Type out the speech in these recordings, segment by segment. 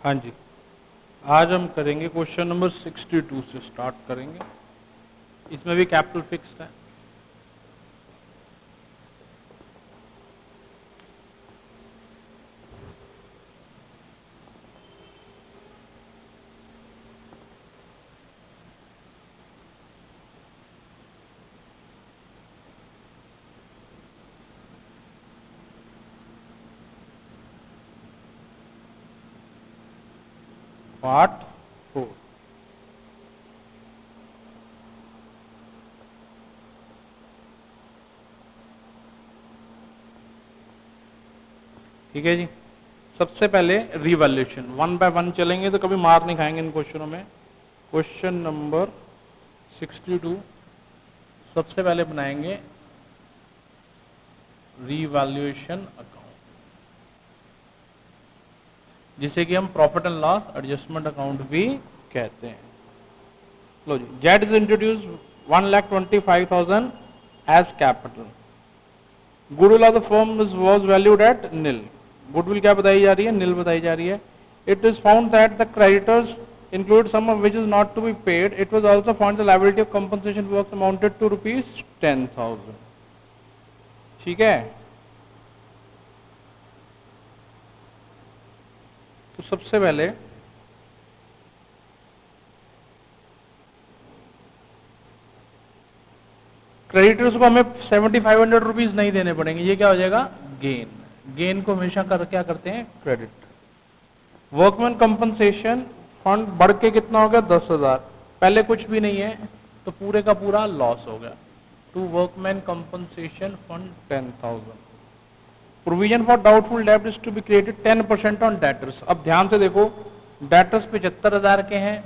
हाँ जी, आज हम करेंगे क्वेश्चन नंबर 62 से स्टार्ट करेंगे। इसमें भी कैपिटल फिक्स्ड है। पार्ट 4। ठीक है जी। सबसे पहले रिवैल्यूएशन 1 बाय 1 चलेंगे तो कभी मार नहीं खाएंगे इन क्वेश्चनों में। क्वेश्चन नंबर 62 सबसे पहले बनाएंगे रिवैल्यूएशन अकाउंट, जिसे कि हम profit and loss adjustment account भी कहते हैं। लो जी, Z is introduce 1,25,000 as capital. Goodwill of the firm was valued at nil. Goodwill क्या बताई जा रही है? निल बताई जा रही है। It is found that the creditors include sum of which is not to be paid. It was also found the liability of compensation works amounted to ₹10,000. ठीक है, तो सबसे पहले क्रेडिटर्स को हमें 7,500 रुपीज नहीं देने पड़ेंगे। ये क्या हो जाएगा? गेन। गेन को हमेशा क्या करते हैं? क्रेडिट। वर्कमैन कंपनसेशन फंड बढ़ के कितना हो गया? 10,000। पहले कुछ भी नहीं है तो पूरे का पूरा लॉस हो गया। To workman compensation fund 10,000। Provision for doubtful डेब्ट is to be created 10% on debtors. अब ध्यान से देखो, डेटर्स 75,000 के हैं,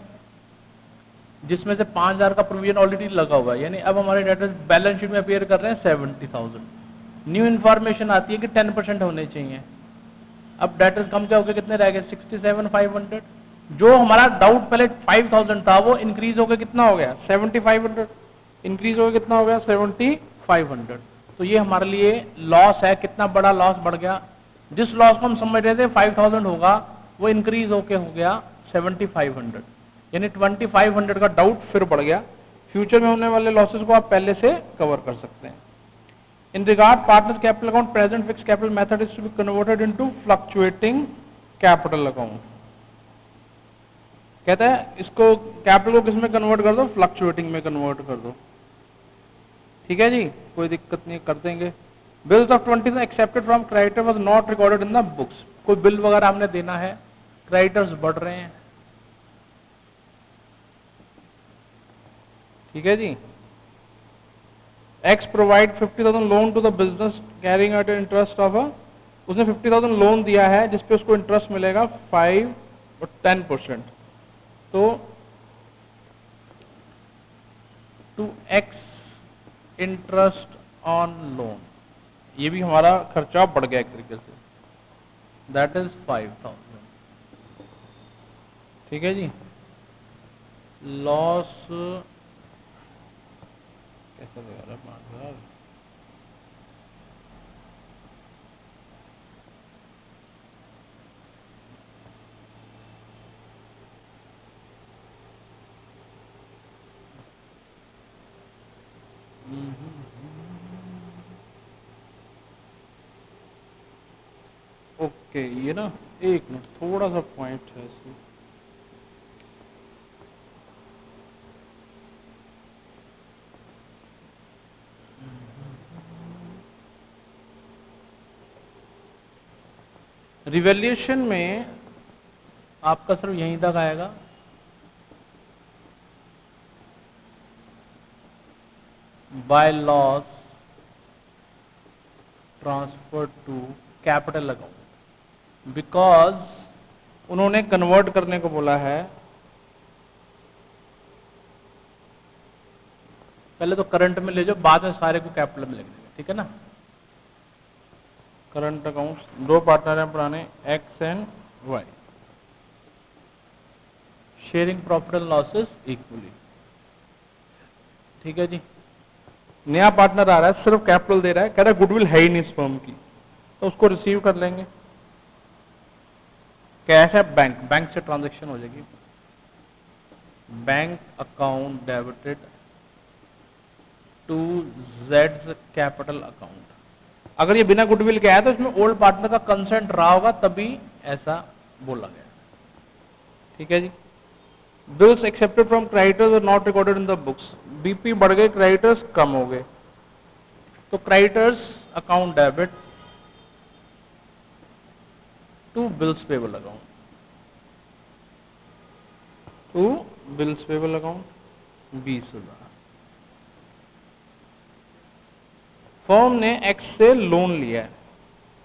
जिसमें से 5,000 का प्रोविजन ऑलरेडी लगा हुआ है, यानी अब हमारे डेटर्स बैलेंस शीट में अपीयर कर रहे हैं 70,000। न्यू इन्फॉर्मेशन आती है कि 10% होने चाहिए। अब डेटर्स कम क्या हो गए? कितने रह गए? 67,500। जो हमारा डाउट पहले 5,000 था वो इंक्रीज होकर कितना हो गया? 7,500। इंक्रीज होकर कितना हो गया? 7,500। तो ये हमारे लिए लॉस है। कितना बड़ा लॉस बढ़ गया? जिस लॉस को हम समझ रहे थे 5,000 होगा, वो इंक्रीज होके हो गया 7,500, यानी 2,500 का डाउट फिर बढ़ गया। फ्यूचर में होने वाले लॉसेस को आप पहले से कवर कर सकते हैं। In regard partners capital account, present fixed capital method is to be converted into fluctuating capital account. कहता है इसको कैपिटल को किस में कन्वर्ट कर दो? फ्लक्चुएटिंग में कन्वर्ट कर दो। ठीक है जी, कोई दिक्कत नहीं, कर देंगे। Bills of 20 accepted from creditor was not recorded in the books. कोई बिल वगैरह हमने देना है, क्रेडिटर्स बढ़ रहे हैं। ठीक है जी। X provide 50,000 loan to the business carrying at interest of उसने 50,000 लोन दिया है जिसपे उसको इंटरेस्ट मिलेगा 5 और 10%। तो to X interest on loan, ये भी हमारा खर्चा बढ़ गया एक तरीके से, दैट इज 5,000। ठीक है जी। लॉस कैसे देगा? 5,000। ओके, ये ना एक मिनट, थोड़ा सा पॉइंट है इसमें। रिवैल्यूएशन में आपका सिर्फ यहीं तक आएगा। By loss transfer to capital account, because उन्होंने कन्वर्ट करने को बोला है। पहले तो करंट में ले जाओ, बाद में सारे को कैपिटल में लिख देंगे। ठीक है ना। करंट अकाउंट्स, दो पार्टनर हैं पुराने, X and Y, sharing profit and losses equally. ठीक है जी। नया पार्टनर आ रहा है, सिर्फ कैपिटल दे रहा है, कह रहा है गुडविल है ही नहीं इस फर्म की, तो उसको रिसीव कर लेंगे। कैश है बैंक, बैंक से ट्रांजैक्शन हो जाएगी, बैंक अकाउंट डेबिटेड टू जेड्स कैपिटल अकाउंट। अगर ये बिना गुडविल के आया तो इसमें ओल्ड पार्टनर का कंसेंट रहा होगा तभी ऐसा बोला गया। ठीक है जी। बिल्स एक्सेप्टेड फ्रॉम क्रेडिटर्स और not recorded in the books. BP बढ़ गए, क्रेडिटर्स कम हो गए, तो creditors account debit to bills payable account, to bills payable account 20,000। Firm ने एक्स से लोन लिया है,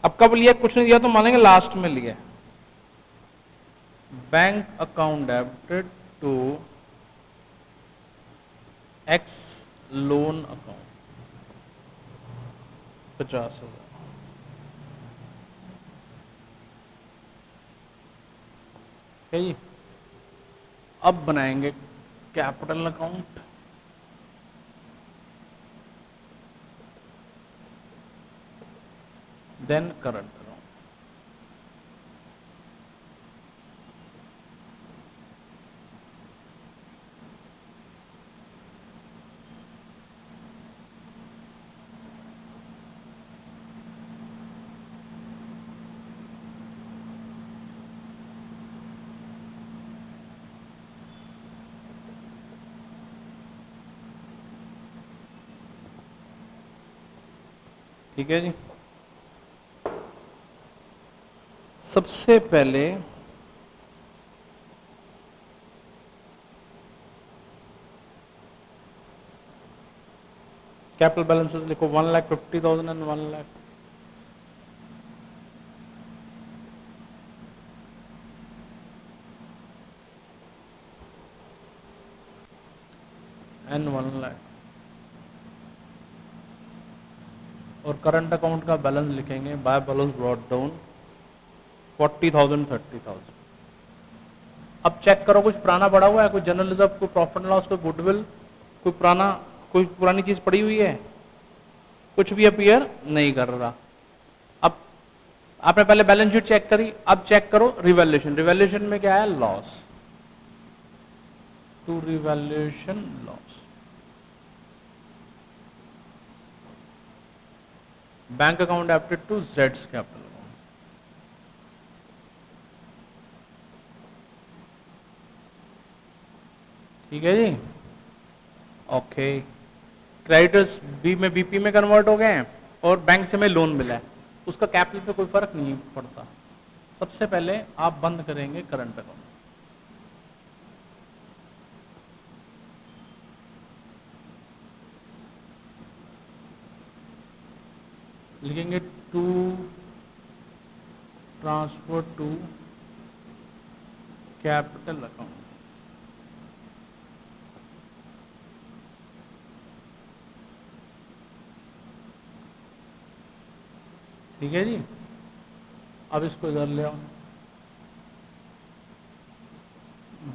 अब कब लिया कुछ नहीं दिया तो मानेंगे लास्ट में लिया है। Bank account debited to X loan account 50,000। है जी। अब बनाएंगे capital account, then current account. ठीक है जी। सबसे पहले कैपिटल बैलेंसेस लिखो, 1,50,000 एंड 1,00,000। एंड 1,00,000। और करंट अकाउंट का बैलेंस लिखेंगे, बाय बैलेंस ब्रॉट डाउन 40,000 30,000। अब चेक करो कुछ पुराना पड़ा हुआ है, कोई जनरल रिजर्व, कोई प्रॉफिट एंड लॉस, कोई गुडविल, कोई पुराना, कोई पुरानी चीज पड़ी हुई है? कुछ भी अपीयर नहीं कर रहा। अब आपने पहले बैलेंस शीट चेक करी, अब चेक करो रिवैल्यूएशन। रिवैल्यूएशन में क्या है? Loss, to revaluation loss. Bank account debited to जेड्स कैपिटल अकाउंट। ठीक है जी। ओके। क्रेडिटर्स बी में बीपी में कन्वर्ट हो गए हैं और बैंक से में लोन मिला है, उसका कैपिटल पे कोई फर्क नहीं पड़ता। सबसे पहले आप बंद करेंगे करंट अकाउंट, लिखेंगे to transfer to capital account. ठीक है जी। अब इसको इधर ले आओ,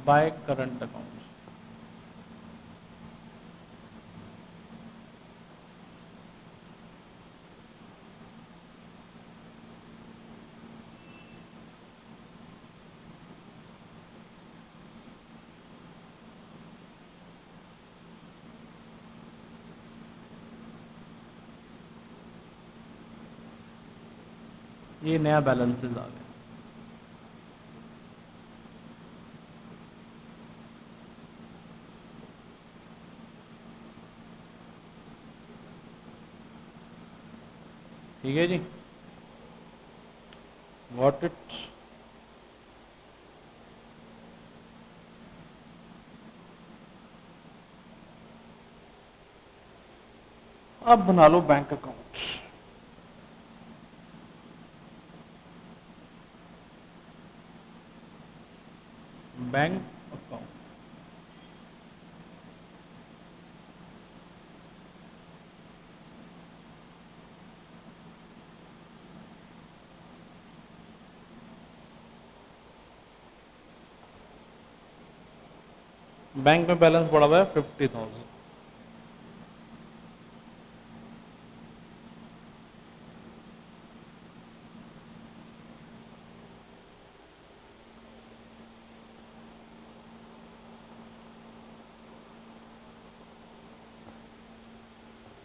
बाय करंट अकाउंट। ये नया बैलेंसेस आ गया। ठीक है जी, व्हाट इट। अब बना लो bank account. Bank account, bank में बैलेंस बढ़ा हुआ है 50,000।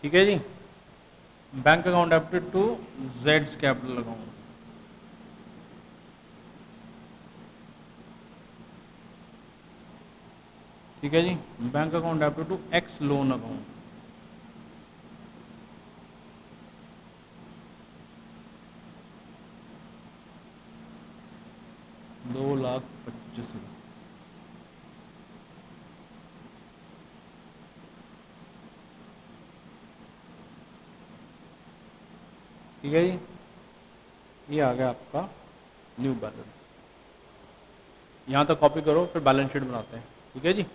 ठीक है जी। बैंक अकाउंट डेबिटेड टू जेड्स कैपिटल अकाउंट। ठीक है जी। Bank account debited to X loan account. ₹2,25,000। ठीक है जी। ये आ गया आपका न्यू बैलेंस। यहां तक कॉपी करो, फिर बैलेंस शीट बनाते हैं। ठीक है जी।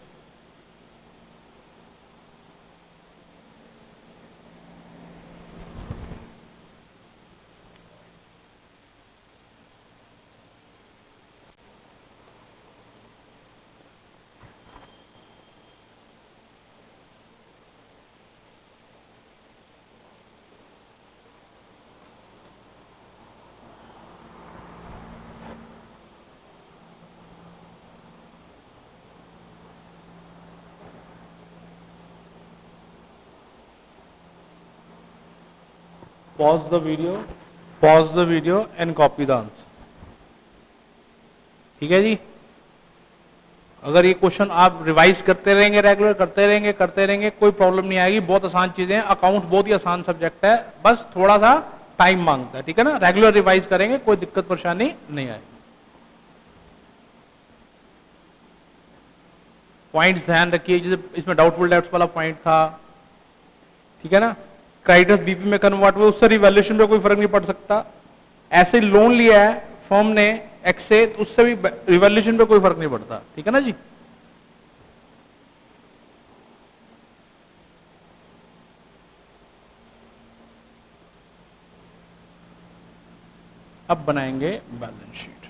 Pause the video and copy the answer. ठीक है जी। अगर ये क्वेश्चन आप रिवाइज करते रहेंगे, रेगुलर करते रहेंगे, कोई प्रॉब्लम नहीं आएगी। बहुत आसान चीजें हैं। अकाउंट बहुत ही आसान सब्जेक्ट है, बस थोड़ा सा टाइम मांगता है। ठीक है ना। रेगुलर रिवाइज करेंगे, कोई दिक्कत परेशानी नहीं आएगी। पॉइंट्स ध्यान रखिए, जैसे इसमें डाउटफुल डेब्ट्स वाला पॉइंट था। ठीक है ना। क्रेडिटर्स बीपी में कन्वर्ट हुए, उससे रिवैल्यूएशन पे कोई फर्क नहीं पड़ सकता। ऐसे लोन लिया है फर्म ने एक्स से, तो उससे भी रिवैल्यूएशन पे कोई फर्क नहीं पड़ता। ठीक है ना जी। अब बनाएंगे balance sheet.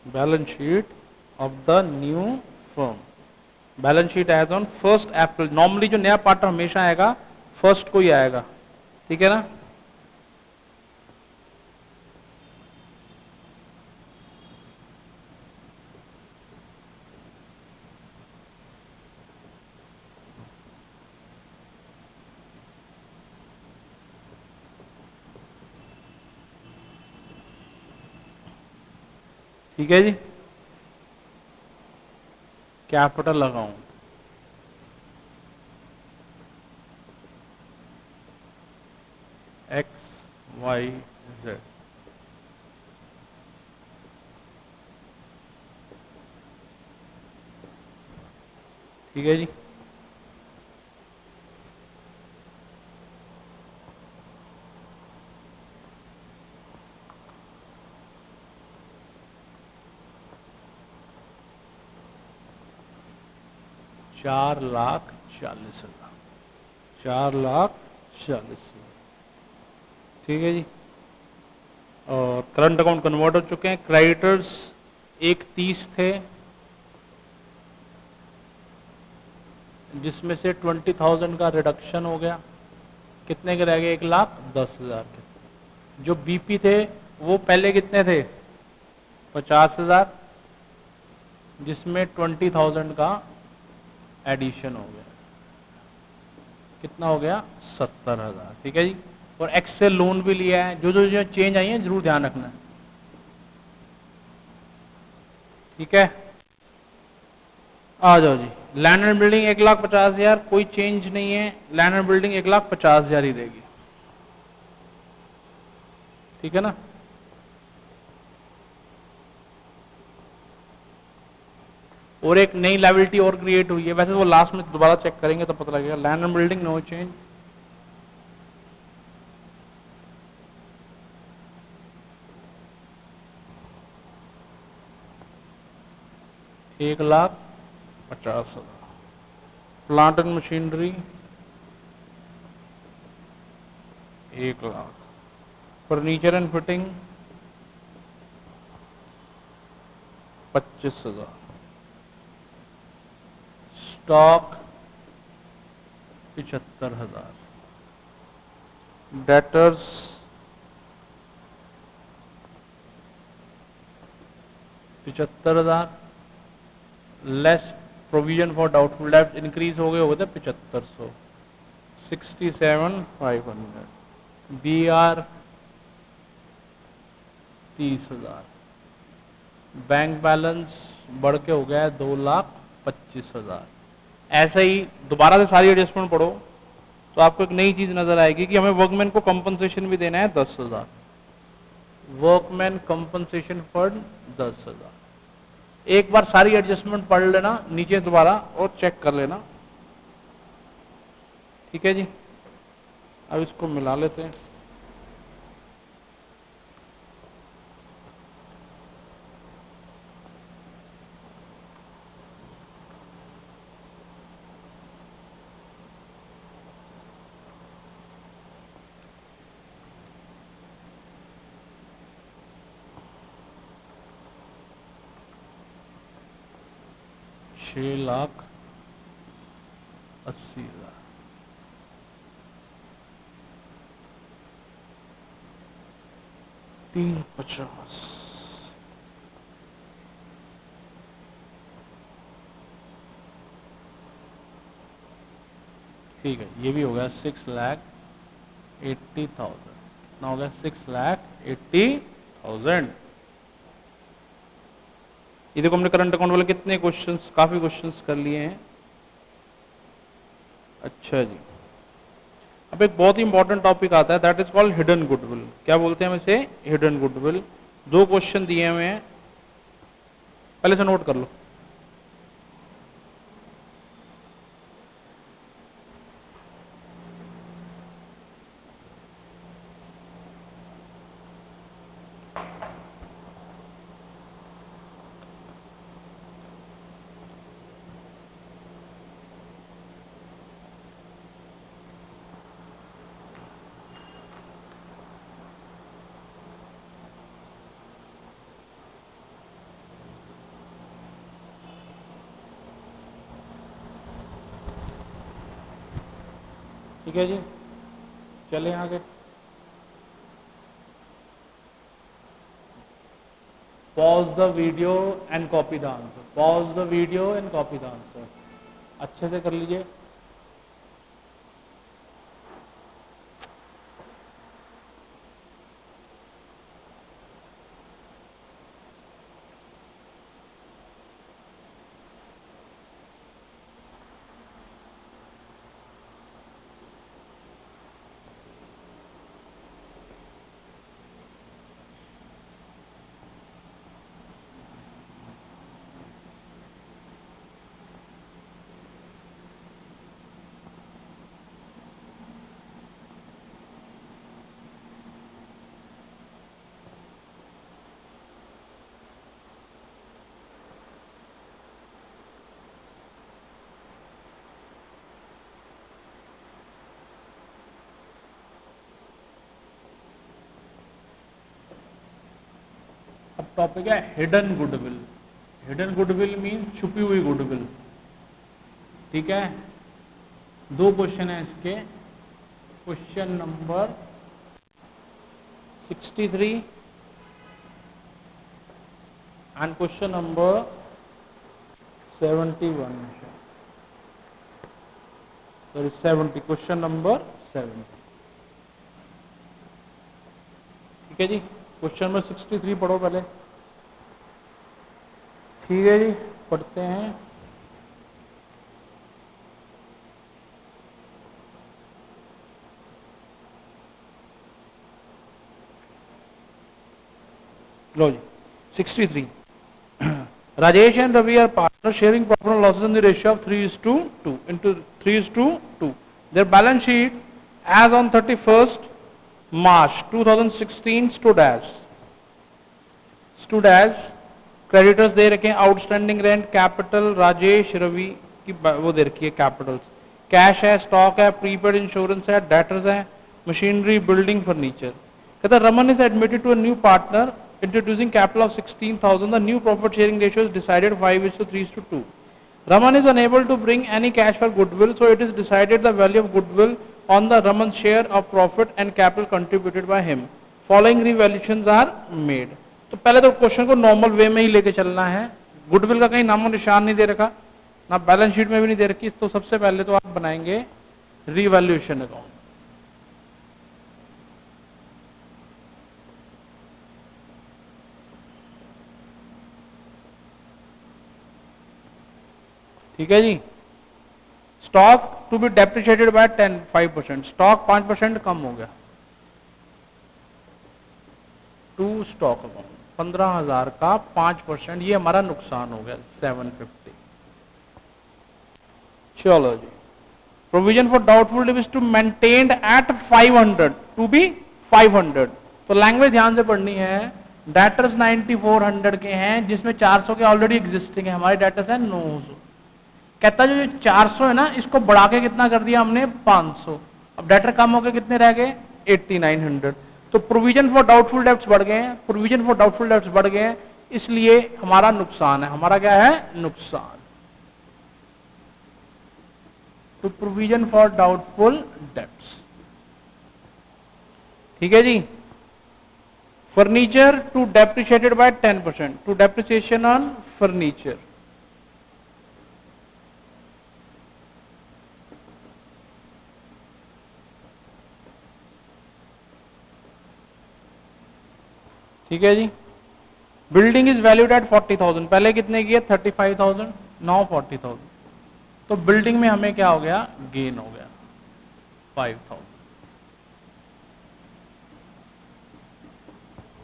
Balance sheet of the new firm. Balance sheet as on 1 April. Normally जो नया पार्टनर हमेशा आएगा 1 को ही आएगा। ठीक है ना। ठीक है जी। Capital account. X Y Z. ठीक है जी। ₹4,40,000। 4,40,000। ठीक है जी। और करंट अकाउंट कन्वर्ट हो चुके हैं। क्रेडिटर्स 1,30 थे, जिसमें से 20,000 का रिडक्शन हो गया। कितने के रह गए? 1,10,000 के। जो बीपी थे वो पहले कितने थे? 50,000, जिसमें 20,000 का एडिशन हो गया। कितना हो गया? 70,000। ठीक है जी। और एक्सेल लोन भी लिया है। जो जो जो चेंज आई है जरूर ध्यान रखना। ठीक है। आ जाओ जी। लैंड एंड बिल्डिंग 1,50,000, कोई चेंज नहीं है। लैंड एंड बिल्डिंग 1,50,000 ही देगी। ठीक है ना। और एक नई लायबिलिटी और क्रिएट हुई है, वैसे वो लास्ट में दोबारा चेक करेंगे तो पता लगेगा। Land and building no change. ₹1,50,000। Plant and machinery 1,00,000। Furniture and fitting 25,000। Stock 75,000। Debtors 75,000 less provision for doubtful डेब्ट इंक्रीज हो गए थे 7500, 67,500, BR 30,000, बैंक बैलेंस बढ़ के हो गया है 2,25,000। ऐसे ही दोबारा से सारी एडजस्टमेंट पढ़ो तो आपको एक नई चीज नजर आएगी कि हमें वर्कमैन को कंपनसेशन भी देना है 10,000, वर्कमैन कंपनसेशन फंड 10,000। एक बार सारी एडजस्टमेंट पढ़ लेना नीचे दोबारा और चेक कर लेना, ठीक है जी। अब इसको मिला लेते हैं। छह लाख 80,000, 350, ठीक है। ये भी हो गया 6,80,000, कितना हो गया 6,80,000। ये देखो हमने करंट अकाउंट वाले कितने क्वेश्चंस, काफी क्वेश्चंस कर लिए हैं। अच्छा जी, अब एक बहुत ही इंपॉर्टेंट टॉपिक आता है, that is called hidden goodwill. क्या बोलते हैं हम इसे? Hidden goodwill. दो क्वेश्चन दिए हुए हैं, पहले से नोट कर लो। ठीक है जी, चले आगे। Pause the video and copy the answer, pause the video and copy the answer, अच्छे से कर लीजिए। अब टॉपिक है hidden goodwill. Hidden goodwill mean छुपी हुई गुडविल, ठीक है। दो क्वेश्चन है इसके, question number 63 and question number 71, sorry 70, question number 70, ठीक है जी। क्वेश्चन नंबर 63 पढ़ो पहले, ठीक है जी, पढ़ते हैं। लो जी 63, Rajesh and Ravi are partners sharing profit and losses in the ratio of 3:2 into 3:2. Their balance sheet as on 31st March 2016 stood as creditors दे रखे हैं, outstanding rent, capital, Rajesh Ravi की वो दे रखी है कैपिटल, कैश है, स्टॉक है, प्रीपेड इंश्योरेंस है, डेटर्स है, मशीनरी, बिल्डिंग, फर्नीचर। कहता Raman is admitted to a new partner introducing capital of 16,000. The new profit sharing ratio is decided 5:3:2. Raman is unable to bring any cash for goodwill, so it is decided the value of goodwill on the Raman's share of profit and capital contributed by him. Following revaluations are made. तो पहले तो question को normal way में ही लेके चलना है, goodwill का कहीं नामो निशान नहीं दे रखा, ना बैलेंस शीट में भी नहीं दे रखी, तो सबसे पहले तो आप बनाएंगे रीवैल्यूएशन अकाउंट। ठीक है जी। Stock to be depreciated by 5%, stock 5% कम हो गया। टू स्टॉक अकाउंट 15,000 का 5%, ये हमारा नुकसान हो गया 750। चलो जी। Provision for doubtful debts to maintained at 500 to be 500। तो लैंग्वेज ध्यान से पढ़नी है। डेटर्स 9400 के हैं, जिसमें 400 के ऑलरेडी एग्जिस्टिंग है, हमारे डेटर्स है 900। कहता जो ये 400 है ना, इसको बढ़ा के कितना कर दिया हमने 500। अब डेटर कम हो गए, कितने रह गए 8900। तो प्रोविजन फॉर डाउटफुल डेब्ट्स बढ़ गए हैं, प्रोविजन फॉर डाउटफुल डेब्ट्स बढ़ गए हैं, इसलिए हमारा नुकसान है। हमारा क्या है? नुकसान। तो प्रोविजन फॉर डाउटफुल डेब्ट्स। ठीक है जी। Furniture to depreciated by 10%, to depreciation on furniture. ठीक है जी। बिल्डिंग इज वैल्यूड एट 40,000, पहले कितने की है 35,000, नाउ 40,000। तो बिल्डिंग में हमें क्या हो गया? गेन हो गया 5,000।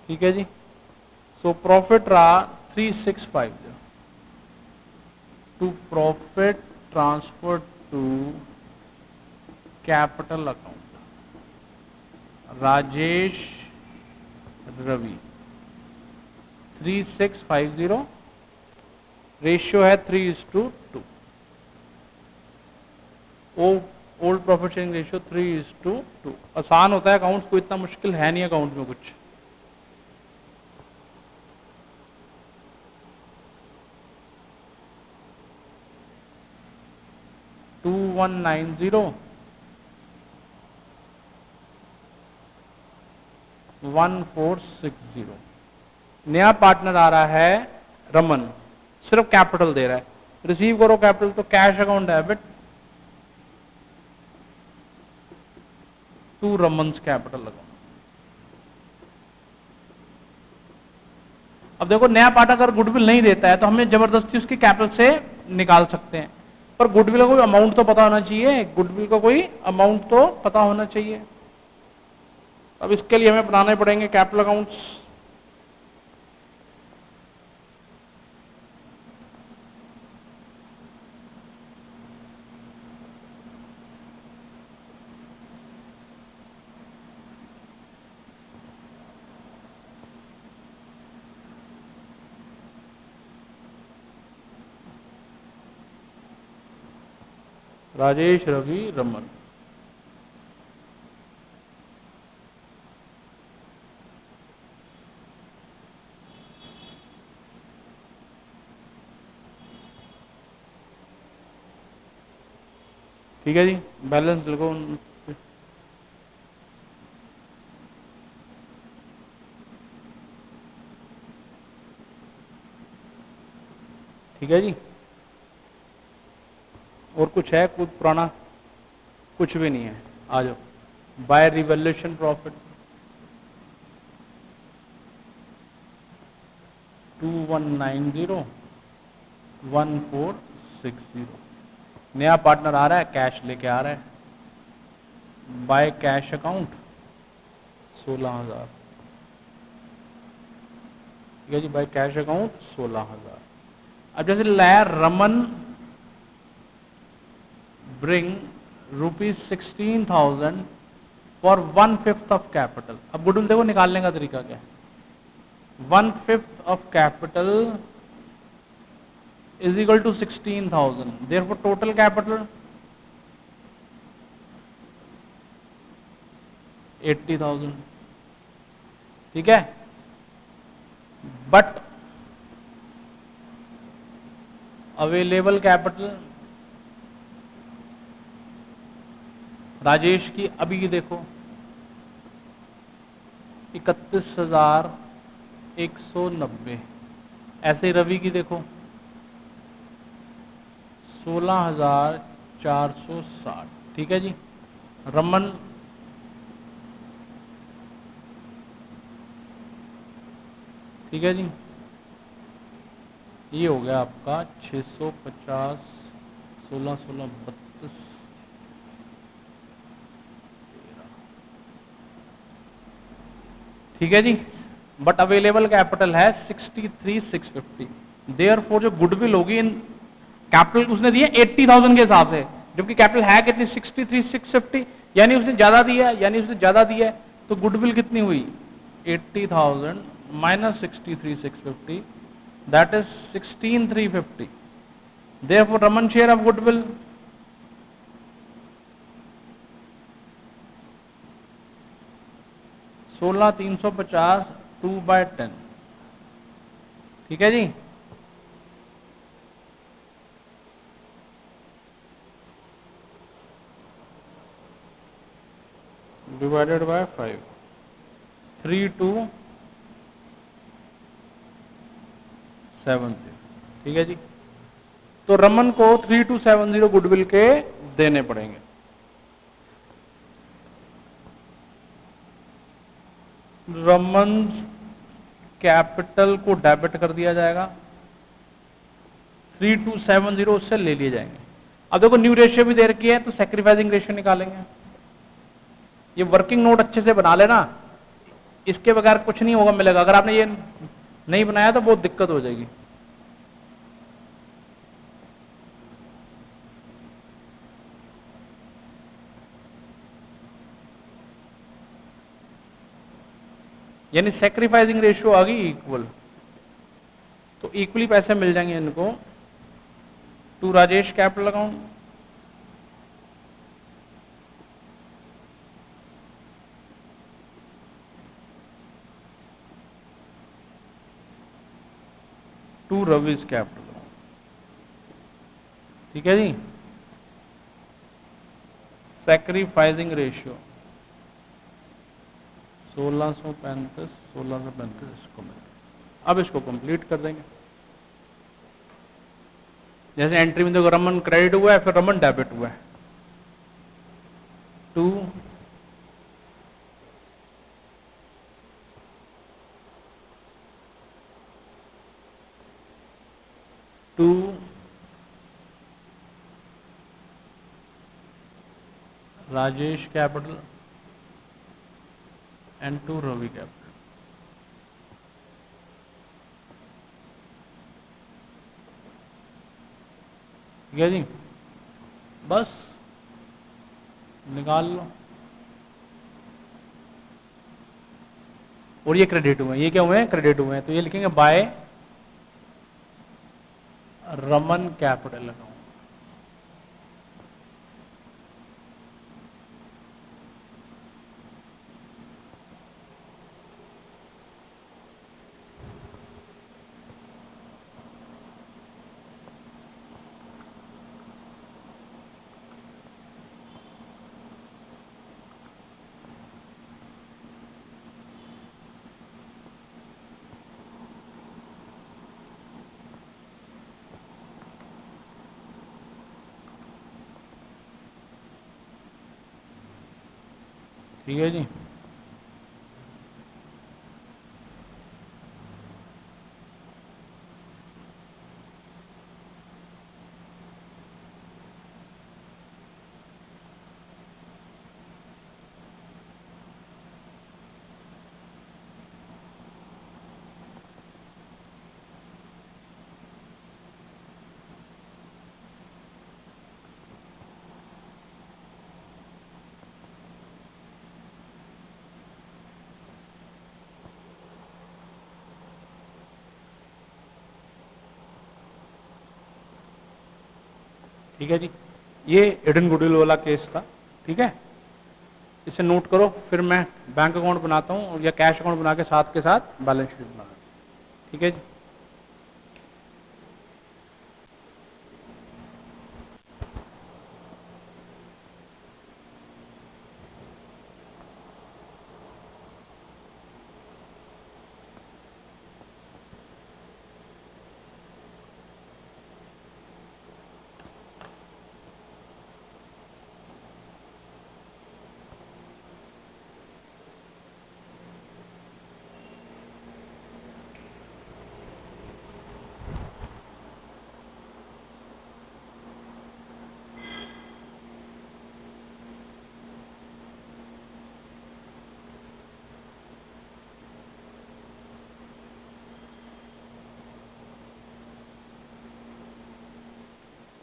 ठीक है जी। सो प्रॉफिट रहा 3650 to profit transfer to capital account. Rajesh Ravi 3650, ratio है 3:2। Old profit sharing ratio 3:2। आसान होता है अकाउंट, कोई इतना मुश्किल है नहीं अकाउंट में कुछ। टू 2190 1460। नया पार्टनर आ रहा है रमन, सिर्फ कैपिटल दे रहा है। रिसीव करो कैपिटल, तो cash account debit to Raman's capital account. अब देखो, नया पार्टनर अगर गुडविल नहीं देता है तो हमें जबरदस्ती उसकी कैपिटल से निकाल सकते हैं, पर गुडविल का कोई अमाउंट तो पता होना चाहिए। गुडविल का कोई अमाउंट तो पता होना चाहिए। अब इसके लिए हमें बनाने पड़ेंगे कैपिटल अकाउंट्स। राजेश रवि रमन। ठीक है जी। बैलेंस लिखो। ठीक है जी। और कुछ है? कुछ पुराना? कुछ भी नहीं है। आ जाओ। By revaluation profit 2190 1460। नया पार्टनर आ रहा है, कैश लेके आ रहा है। By cash account 16,000। ठीक है जी। By cash account 16,000। अब जैसे लाया Raman bring ₹16,000 for 1/5 of capital. अब गुडविल देखो निकालने का तरीका क्या है। 1/5 of capital is equal to 16,000, therefore total capital 80,000। ठीक है। बट अवेलेबल कैपिटल राजेश की अभी की देखो 31,190। ऐसे रवि की देखो 16,460, ठीक है जी। रमन ठीक है जी, ये हो गया आपका 650, 16, 16, 32, ठीक है जी। बट अवेलेबल कैपिटल है 63,650। देयर फोर जो गुडविल होगी इन कैपिटल उसने दिया 80,000 के हिसाब से, जबकि कैपिटल है कितनी 63,650, यानी उसने ज्यादा दिया, तो गुडविल कितनी हुई 80,000 minus 63,650, that is 16,350। Therefore Raman share of goodwill 16,350 2/10, ठीक है जी। डिवाइडेड बाय 5, 3270, ठीक है जी। तो रमन को 3270 गुडविल के देने पड़ेंगे। रमन कैपिटल को डेबिट कर दिया जाएगा, 3270 उससे ले लिए जाएंगे। अब देखो न्यू रेशियो भी दे रखी है, तो सैक्रिफाइसिंग रेशियो निकालेंगे। ये वर्किंग नोट अच्छे से बना लेना, इसके बगैर कुछ नहीं होगा मिलेगा। अगर आपने ये नहीं बनाया तो बहुत दिक्कत हो जाएगी। यानी सैक्रिफाइसिंग रेशियो आ गई इक्वल, तो इक्वली पैसे मिल जाएंगे इनको to Rajesh capital account, to Ravi's capital, ठीक है जी। सैक्रिफाइसिंग रेशियो 1635, 1635 इसको मिल। अब इसको कंप्लीट कर देंगे। जैसे एंट्री में देखो रमन क्रेडिट हुआ है, फिर रमन डेबिट हुआ है, 2 Rajesh capital and 2 Ravi capital, ठीक है जी। बस निकाल लो। और ये क्रेडिट हुए हैं, ये क्या हुए हैं क्रेडिट हुए हैं, तो ये लिखेंगे बाय रमन कैपिटल अकाउंट, ठीक है जी। ठीक है जी, ये हिडन गुडविल वाला केस था, ठीक है। इसे नोट करो, फिर मैं बैंक अकाउंट बनाता हूँ या कैश अकाउंट बना के साथ बैलेंस शीट बना, ठीक है जी।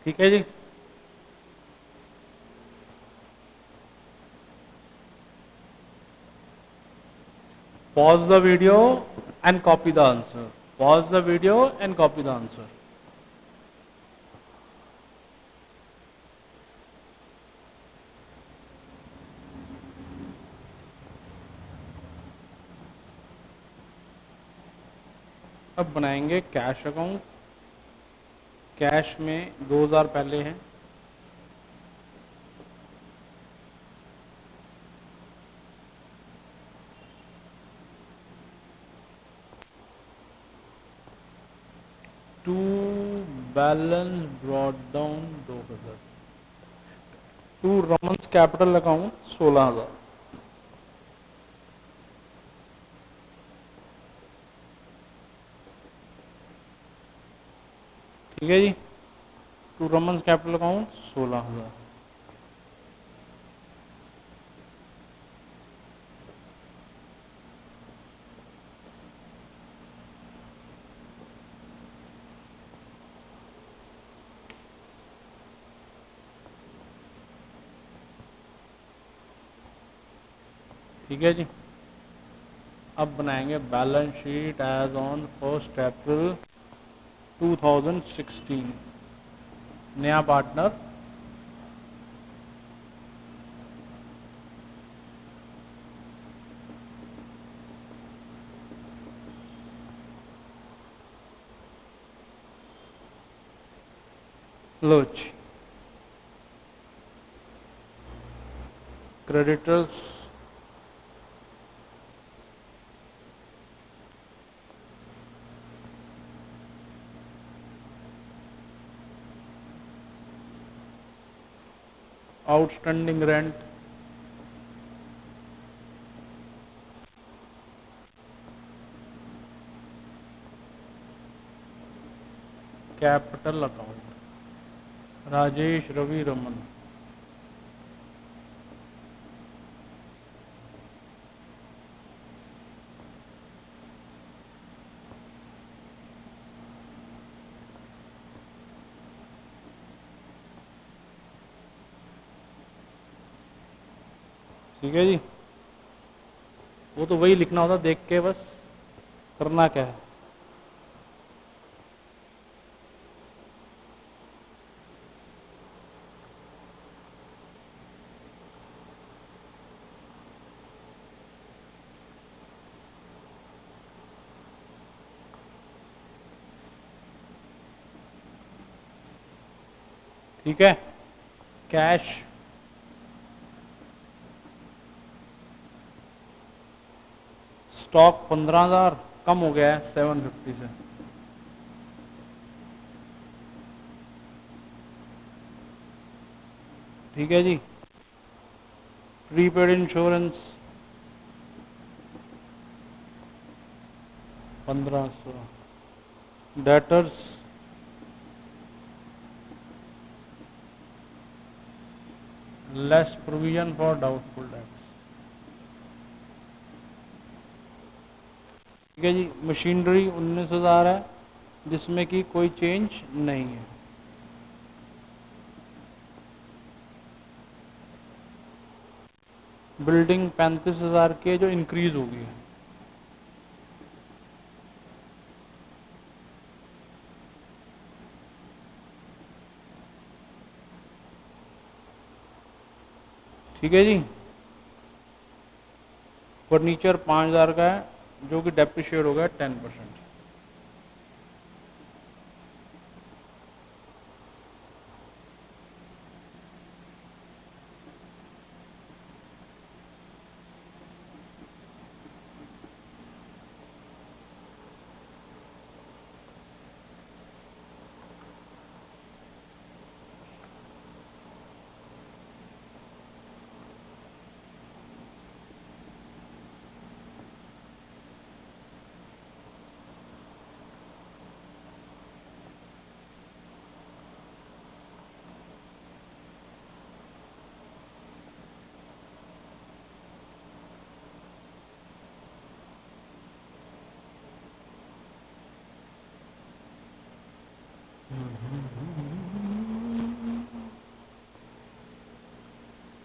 ठीक है जी। Pause the video and copy the answer. Pause the video and copy the answer. अब बनाएंगे कैश अकाउंट। कैश में 2000 पहले है, to balance brought down 2000, to Raman's capital account 16000। ठीक है जी, टू रमन्स कैपिटल अकाउंट 16000। ठीक है जी। अब बनाएंगे balance sheet as on 1 April 2016। नया पार्टनर लोच। Creditors outstanding rent, capital account Rajesh Ravi Raman. ठीक है जी, वो तो वही लिखना होता देख के, बस करना क्या है। ठीक है, कैश स्टॉक 15000 कम हो गया है 750 से। ठीक है जी, prepaid insurance 1500, debtors less provision for doubtful debts. ठीक है जी, मशीनरी 19000 है जिसमें कि कोई चेंज नहीं है। बिल्डिंग 35000 की जो इंक्रीज होगी। ठीक है जी, फर्नीचर 5000 का है जो कि डेप्रिशिएट हो गया 10%।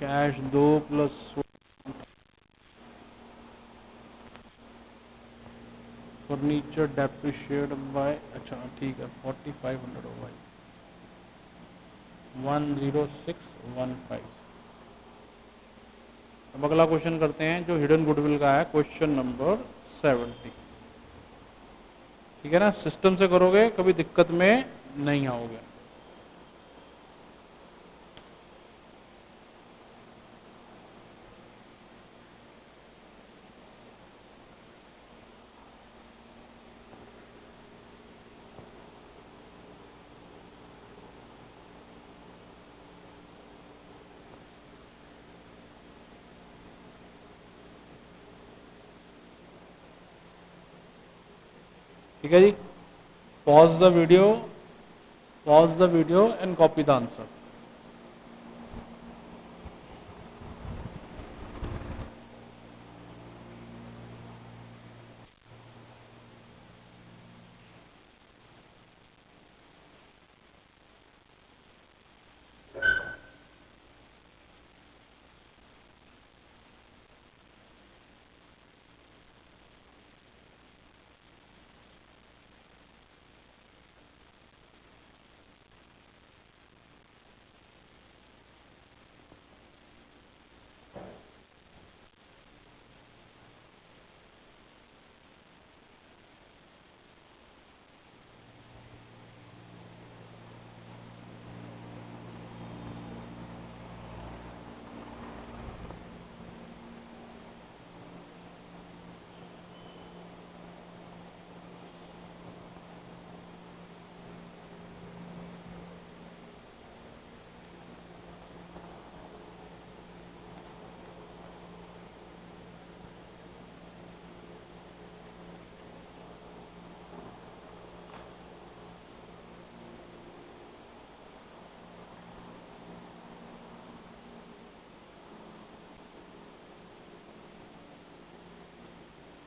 Cash 2 plus furniture depreciate by, अच्छा ठीक है 4500 होगा 10615। अब अगला क्वेश्चन करते हैं जो हिडन गुडविल का है, क्वेश्चन नंबर 70। ठीक है ना, सिस्टम से करोगे कभी दिक्कत में नहीं आओगे। ठीक है जी, pause the video and copy the answer.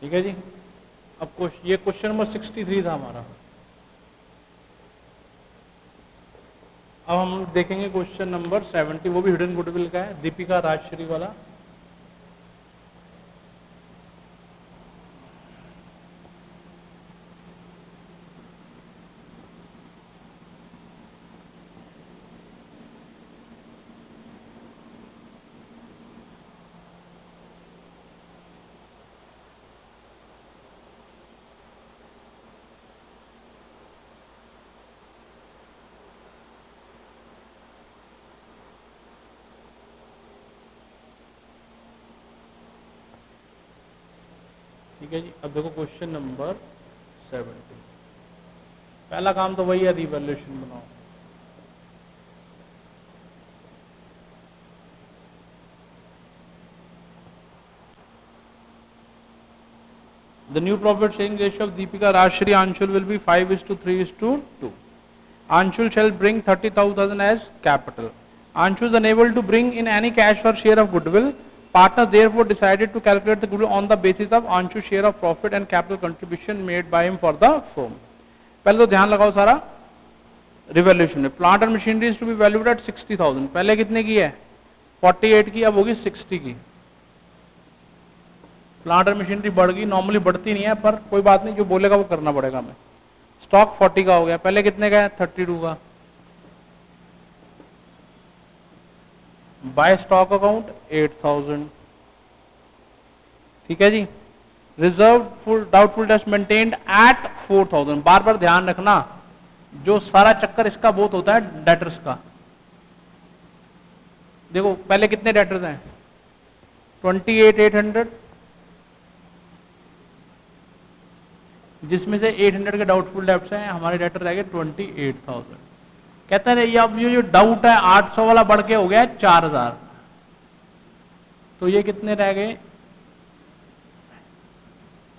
ठीक है जी, अब ये क्वेश्चन नंबर 63 था हमारा। अब हम देखेंगे क्वेश्चन नंबर 70, वो भी हिडन गुडविल का है, दीपिका राजश्री वाला। ठीक है जी, अब देखो क्वेश्चन नंबर 70। पहला काम तो वही है, रिवैल्यूएशन बनाओ। The new profit sharing ratio of Deepika Rajshri Anshul will be 5:3:2. Anshul shall bring 30,000 as capital. Anshul is unable to bring in any cash or share of goodwill. Partners therefore decided to calculate the goodwill on the basis of Anshul's share of profit and capital contribution made by him for the firm. पहले तो ध्यान लगाओ सारा revaluation में। Plant and machinery is to be valued at 60,000। पहले कितने की है? 48 की, अब होगी 60 की। प्लांट एंड मशीनरी बढ़ गई, नॉर्मली बढ़ती नहीं है पर कोई बात नहीं, जो बोलेगा वो करना पड़ेगा हमें। स्टॉक 40 का हो गया, पहले कितने का है? 32 का। By stock account 8000। ठीक है जी। Reserve full doubtful debts maintained at 4000। बार बार ध्यान रखना, जो सारा चक्कर इसका बहुत होता है डेटर्स का। देखो पहले कितने डेटर्स हैं? 28,800, जिसमें से 800 के डाउटफुल डेट्स हैं, हमारे डेटर रह गए 28,000। कहते हैं ये अब ये जो डाउट है 800 वाला बढ़ के हो गया 4000, तो ये कितने रह गए?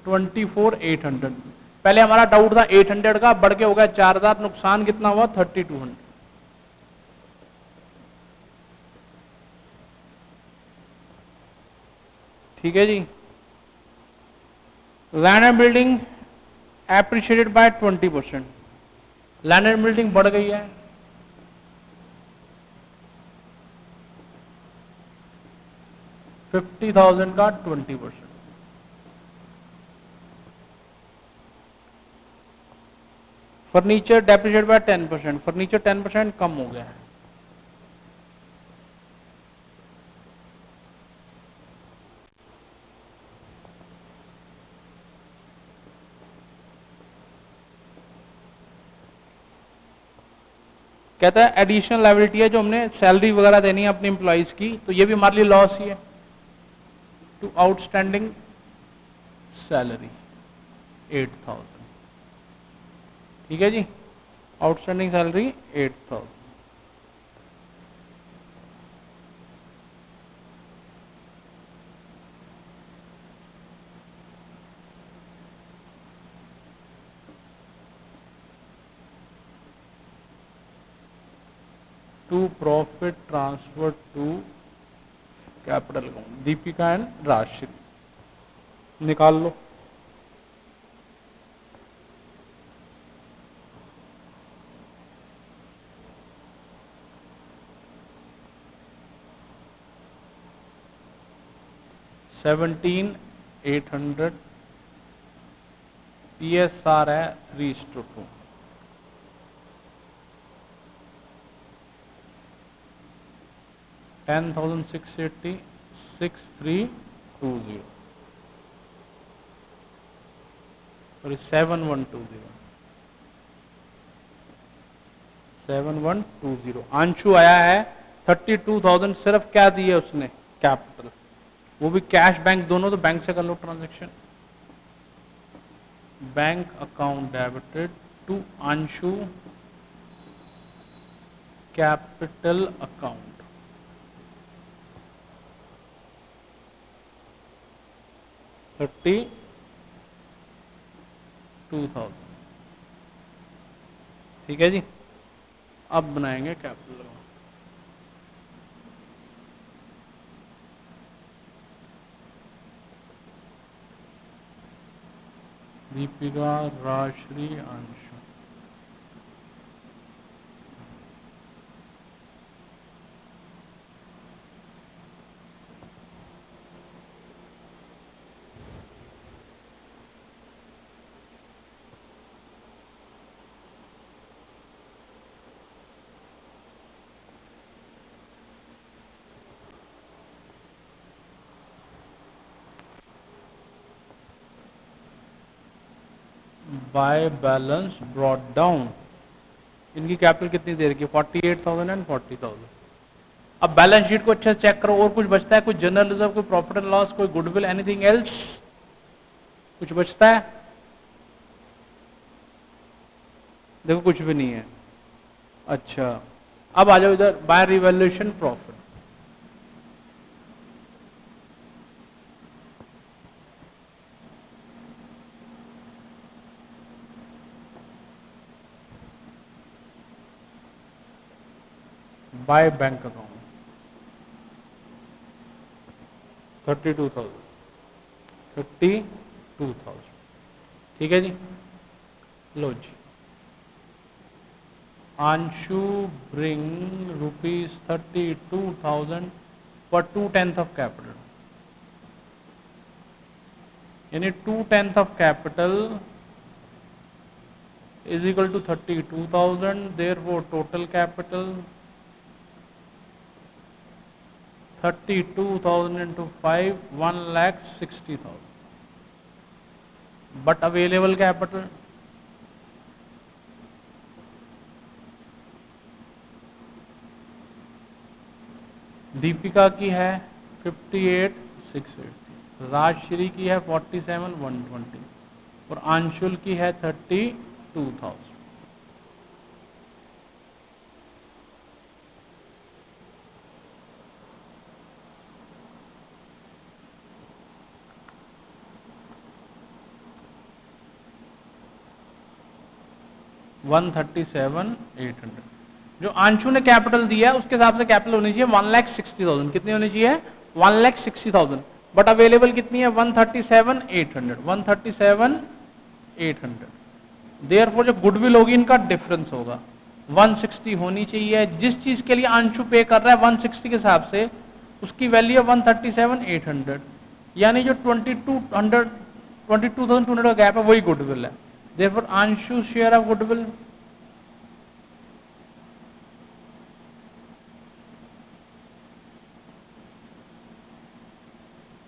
24,800। पहले हमारा डाउट था 800 का, बढ़ के हो गया 4000, नुकसान कितना हुआ? 3200। ठीक है जी। Land and building appreciated by 20%। Land and building बढ़ गई है, 50,000 का 20%। फर्नीचर डेप्रिशिएट बाय 10%, फर्नीचर 10% कम हो गया है। कहता है एडिशनल लायबिलिटी है जो हमने सैलरी वगैरह देनी है अपने एम्प्लॉइज की, तो ये भी हमारे लिए लॉस ही है। टू आउटस्टैंडिंग सैलरी 8,000, ठीक है जी, outstanding salary 8,000। To profit transfer to capital account, Deepika and Rashi निकाल लो। $17,800, PSR है 3:2, 10,680, 6,320, सॉरी 7,120, 7,120। अंशु आया है 32,000, सिर्फ क्या दिए उसने, कैपिटल, वो भी कैश बैंक दोनों, तो बैंक से कर लो transaction. Bank account debited to Anshu capital account, $32,000, ठीक है जी। अब बनाएंगे capital account. Deepika, Rashri, Anshu, by balance brought down. इनकी कैपिटल कितनी दे रखी है, 48,000 एंड 40,000। अब बैलेंस शीट को अच्छे से चेक करो, और कुछ बचता है, कोई जनरल रिजर्व, कोई प्रॉफिट एंड लॉस, कोई गुडविल, एनीथिंग एल्स, कुछ बचता है? देखो कुछ भी नहीं है। अच्छा, अब आ जाओ इधर, by revaluation profit. By bank account 32,000, 32,000, ठीक है जी। लो जी, Anshu bring ₹32,000 for 2/10 of capital, यानी 2/10 of capital is equal to 32,000, therefore total capital 32,000 into 5, 1,60,000, but available capital Deepika की है 58,680, राजश्री की है 47,120 और अंशुल की है 32,000। $137,800। जो अंशु ने कैपिटल दिया है उसके हिसाब से कैपिटल होनी चाहिए 1,60,000। कितनी होनी चाहिए? 1,60,000। बट अवेलेबल कितनी है? 137,800। 137,800। देयरफॉर जो गुडविल होगी इनका डिफरेंस होगा, 160 होनी चाहिए। जिस चीज के लिए अंशु पे कर रहा है 160 के हिसाब से, उसकी वैल्यू है 137,800, यानी जो 22,200 का गैप है वही गुडविल है। Therefore Anshu share of goodwill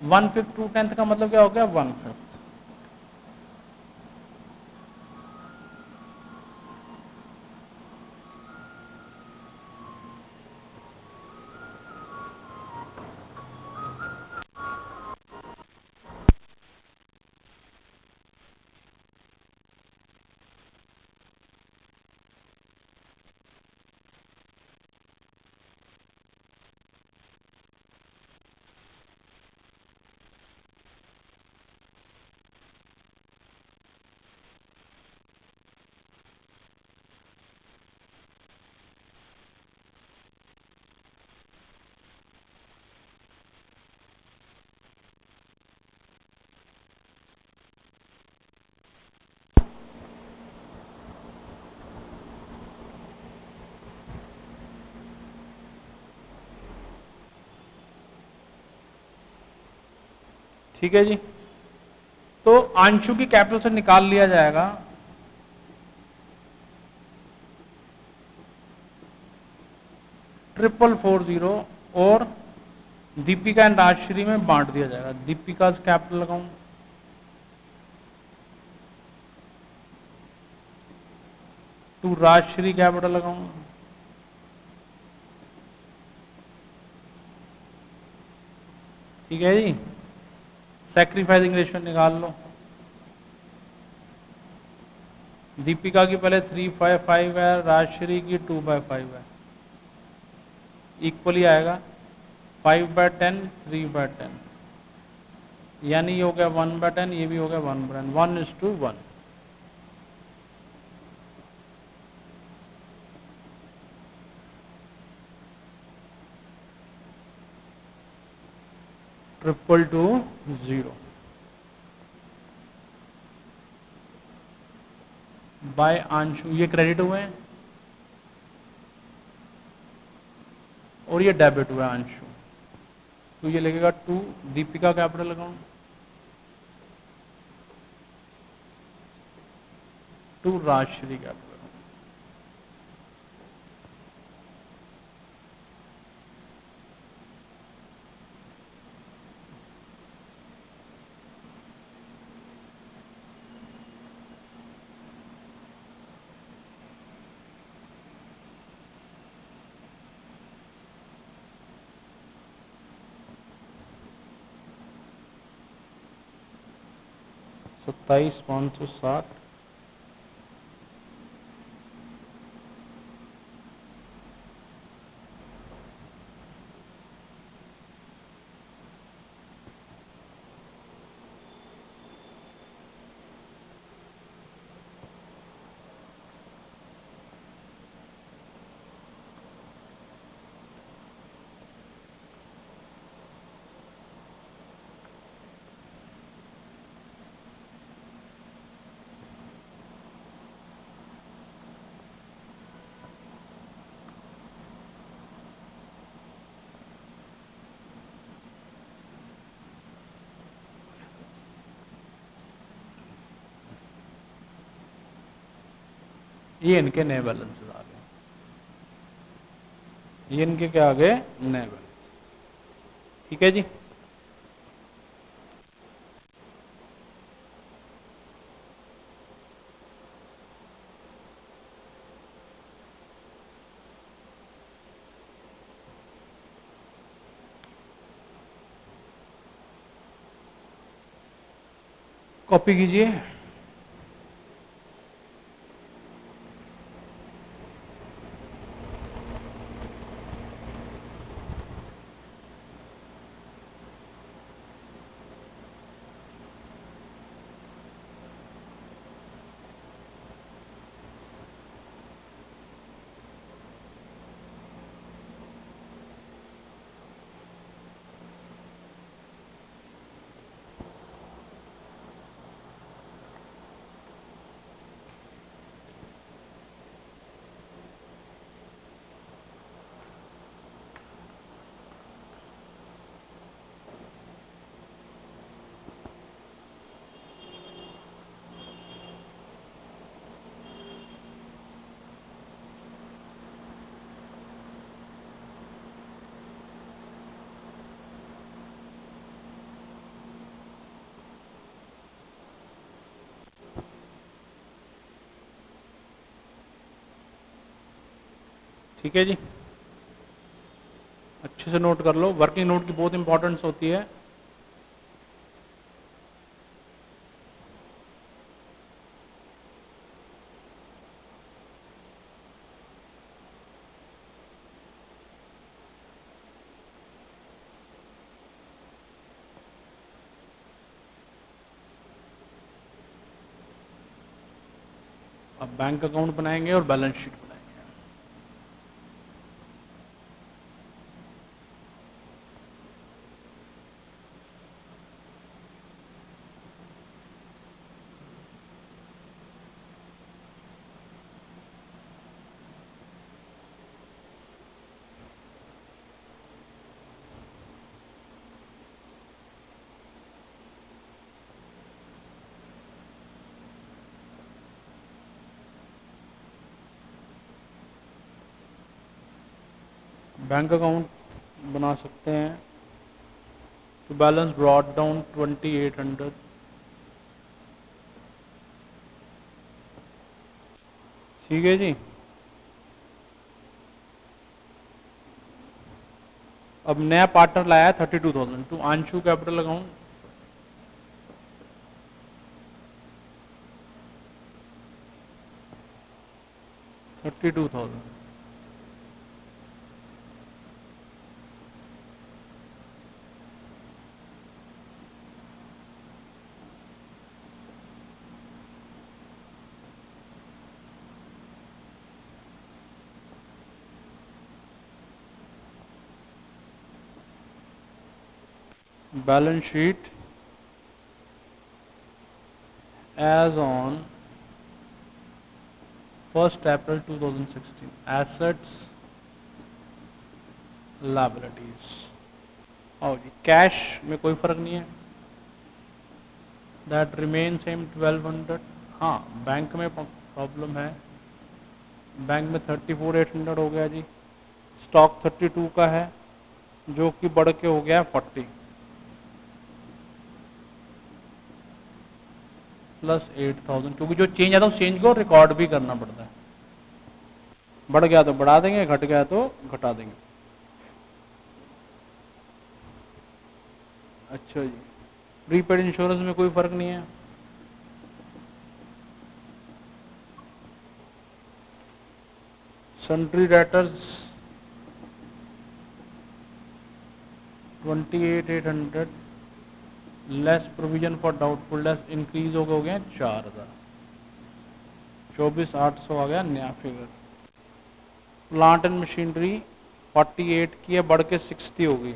1/5 2/10 का मतलब क्या हो गया 1/5। ठीक है जी, तो अंशु की कैपिटल से निकाल लिया जाएगा 4440 और दीपिका एंड राजश्री में बांट दिया जाएगा। दीपिका कैपिटल लगाऊं, टू राजश्री कैपिटल लगाऊं, ठीक है जी। सैक्रिफाइसिंग रेशियो निकाल लो। दीपिका की पहले 3/5 है, राजश्री की 2/5 है, इक्वली आएगा 5/10 3/10, यानी ये हो गया 1/10, ये भी हो गया 1/10, 1:1। Triple two zero by Anshu, ये क्रेडिट हुए हैं और ये डेबिट हुआ है अंशु, तो ये लगेगा 2 Deepika capital account, 2 Rajshree capital. सत्ताईस 560, ये इनके नए बैलेंसेस आ गए, ये इनके क्या आ गए नए बैलेंस, ठीक है जी। कॉपी कीजिए। ठीक है जी, अच्छे से नोट कर लो, वर्किंग नोट की बहुत इंपॉर्टेंस होती है। अब बैंक अकाउंट बनाएंगे और बैलेंस शीट बनाएंगे। बैंक अकाउंट बना सकते हैं। तो बैलेंस ब्रॉट डाउन 2800। ठीक है जी, अब नया पार्टनर लाया है 32,000 to Anshu capital account. $32,000। Balance sheet as on 1st April 2016, assets, liabilities। और जी कैश में कोई फर्क नहीं है, दैट रिमेन सेम 1200। हाँ बैंक में प्रॉब्लम है, बैंक में 34,800 हो गया जी। स्टॉक 32 का है जो कि बढ़ के हो गया 40 प्लस 8,000, क्योंकि जो चेंज आता है उस चेंज को रिकॉर्ड भी करना पड़ता है। बढ़ गया तो बढ़ा देंगे, घट गया तो घटा देंगे। अच्छा जी, प्रीपेड इंश्योरेंस में कोई फर्क नहीं है। Sundry debtors 28,800 less provision for doubtful dates increase हो गए 4,000, 24,800 आ गया नया फिगर। प्लांट एंड मशीनरी 48 की है, बढ़ के 60 हो गई।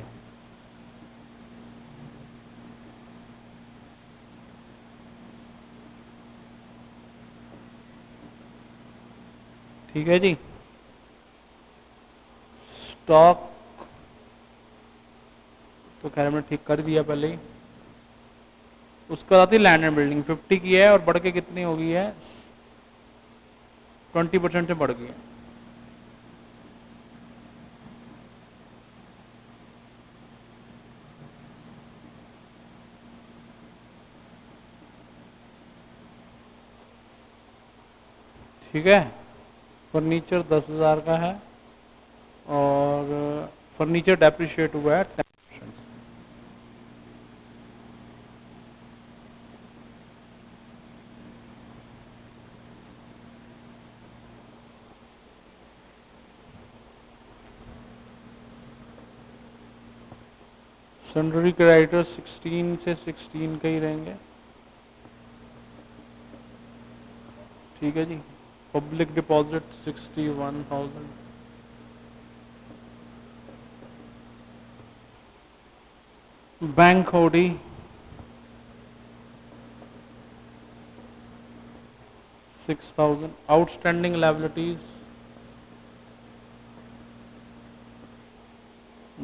ठीक है जी, स्टॉक तो खैर हमने ठीक कर दिया पहले ही। उसके बाद आती है लैंड एंड बिल्डिंग, 50 की है और बढ़ के कितनी हो गई है, 20% से बढ़ गई है। ठीक है, फर्नीचर 10,000 का है और फर्नीचर डेप्रिशिएट हुआ है 10%। सन्ड्री क्रेडिटर्स 16 से 16 का ही रहेंगे। ठीक है जी, public deposit 61,000। Bank OD 6,000। Outstanding liabilities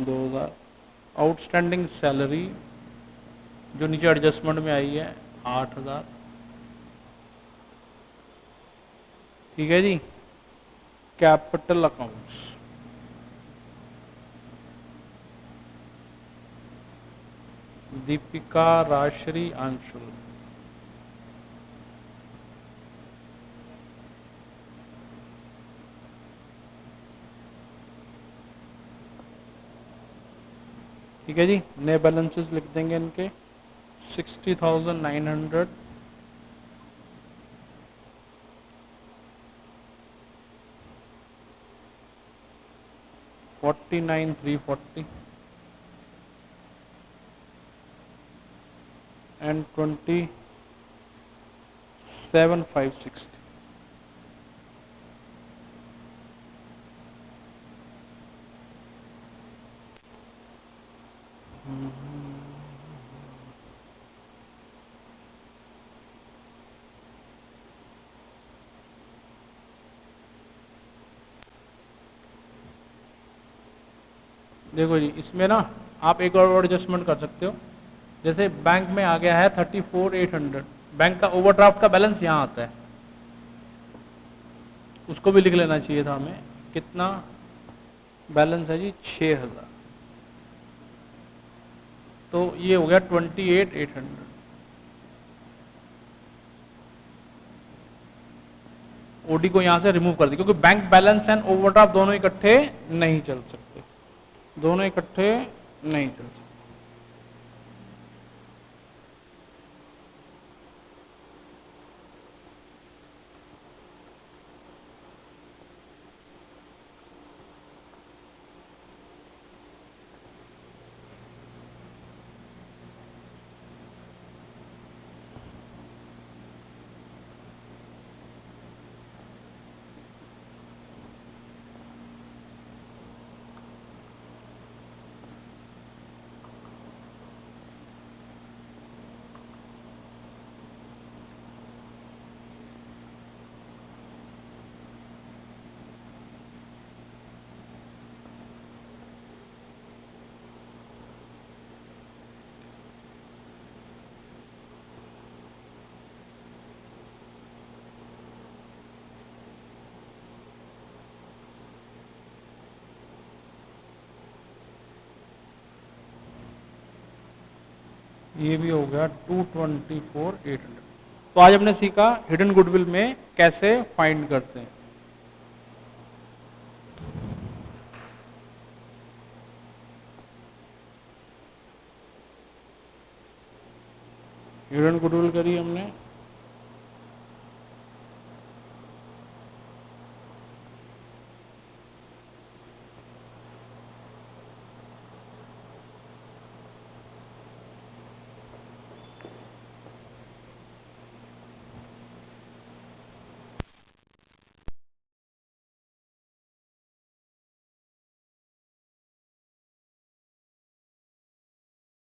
2,000। Outstanding salary जो नीचे एडजस्टमेंट में आई है 8,000। ठीक है जी, कैपिटल अकाउंट्स दीपिका, राजश्री, अंशुल। ठीक है जी, नए बैलेंसेस लिख देंगे इनके 60,900, 49,340 and 27,560। देखो जी, इसमें ना आप एक और एडजस्टमेंट कर सकते हो। जैसे बैंक में आ गया है 34,800, बैंक का ओवरड्राफ्ट का बैलेंस यहाँ आता है, उसको भी लिख लेना चाहिए था हमें। कितना बैलेंस है जी? 6,000। तो ये हो गया 28,800। ओडी को यहां से रिमूव कर दी, क्योंकि बैंक बैलेंस एंड ओवरड्राफ्ट दोनों इकट्ठे नहीं चल सकते, दोनों इकट्ठे नहीं चल सकते। ये भी हो गया 224,800। तो आज हमने सीखा हिडन गुडविल में कैसे फाइंड करते हैं। हिडन गुडविल करी हमने।